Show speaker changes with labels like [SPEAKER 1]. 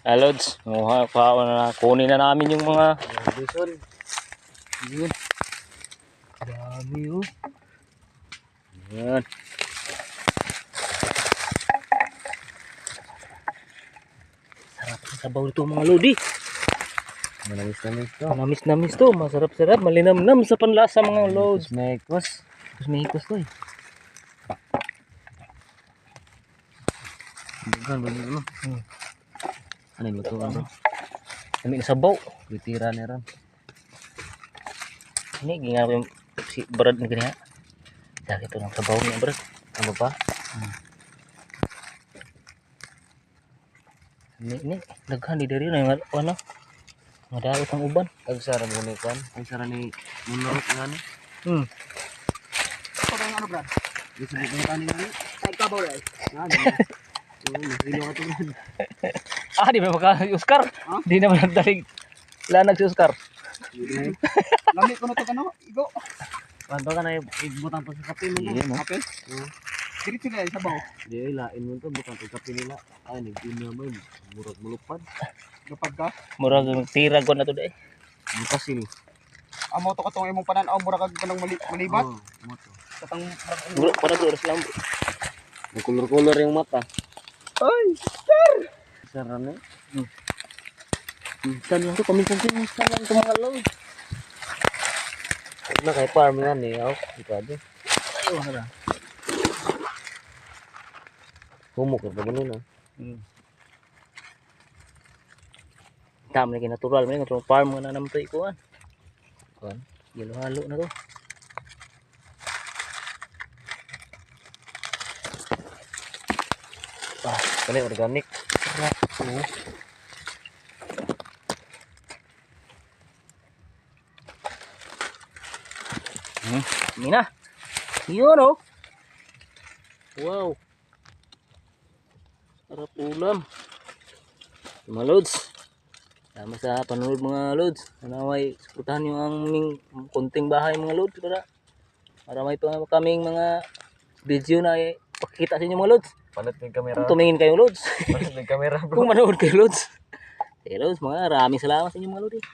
[SPEAKER 1] Lods, kunin na namin yung mga
[SPEAKER 2] Bison. Yun. Dami oh.
[SPEAKER 1] yan. Sarap sa sabaw nito mga lodi.
[SPEAKER 2] Manamis-namis to.
[SPEAKER 1] Manamis-namis to, masarap-sarap, malinamnam sa panlasa mga lods.
[SPEAKER 2] Mekos.
[SPEAKER 1] Mehikos to eh.
[SPEAKER 2] Bukan begitu. Ano yung lutuan bro?
[SPEAKER 1] Kami na sabaw.
[SPEAKER 2] Bitira ni Ram.
[SPEAKER 1] Ini ginagawa ko yung si Brad na ganyan. Dahil ito ng sabaw niya Brad.
[SPEAKER 2] Ano pa?
[SPEAKER 1] Ini daghan di dari na yung ano. Ngadawat ang uban.
[SPEAKER 2] Ang sarap mo ni Kwan. Ang sarap ni Munarok nga ni.
[SPEAKER 3] Ito yung ano Brad?
[SPEAKER 2] Gusto mo kong kanin nga ni?
[SPEAKER 3] Ay, kabaw rin.
[SPEAKER 2] Masilo ka to Brad.
[SPEAKER 1] Di ba maka-Oscar? Di naman nagdalig. Lanag si Oscar.
[SPEAKER 3] Lamig ko na ito kano, igo.
[SPEAKER 2] Kanto ka na ibutang pa sa kape mo.
[SPEAKER 1] Iya mo.
[SPEAKER 3] Kapil? Diretso na yung sabaw.
[SPEAKER 2] Di ay lain mo to butang pa kape nila. Ay nagpina mo murag mulupad.
[SPEAKER 3] Kapag ka,
[SPEAKER 1] Murag tira ko na to dai.
[SPEAKER 2] Bukas ini.
[SPEAKER 3] amo to katong imong pananaw, mura kag kanang malibat.
[SPEAKER 2] Mo to.
[SPEAKER 3] Katang,
[SPEAKER 1] Bro, para oras lang bro.
[SPEAKER 2] Kulur-kulur yung mata.
[SPEAKER 3] ay,
[SPEAKER 2] Sarap ni.
[SPEAKER 1] Minsan lang to, minsan lang to mga lods.
[SPEAKER 2] Na kay farm nga ni. Ito adi.
[SPEAKER 1] Ayo na.
[SPEAKER 2] Humok ka ba nun ah.
[SPEAKER 1] Tama na natural man yung farm nga na naman to ikuan.
[SPEAKER 2] Kuan.
[SPEAKER 1] Yelo halo na to.
[SPEAKER 2] Kani organic.
[SPEAKER 1] Ini na. Yun oh. Wow. Sarap ulam. Mga lods. Sama sa panonood mga lods. Nanaway, suportahan nyo ang aming konting bahay mga lods. Para may pa kaming mga video na pakikita sa inyo mga lods.
[SPEAKER 2] Palit ng kamera.
[SPEAKER 1] Kung tumingin kayo lods.
[SPEAKER 2] Palit ng kamera bro.
[SPEAKER 1] Kung manood kayo lods. Okay lods, maraming salamat sa inyo mga lods.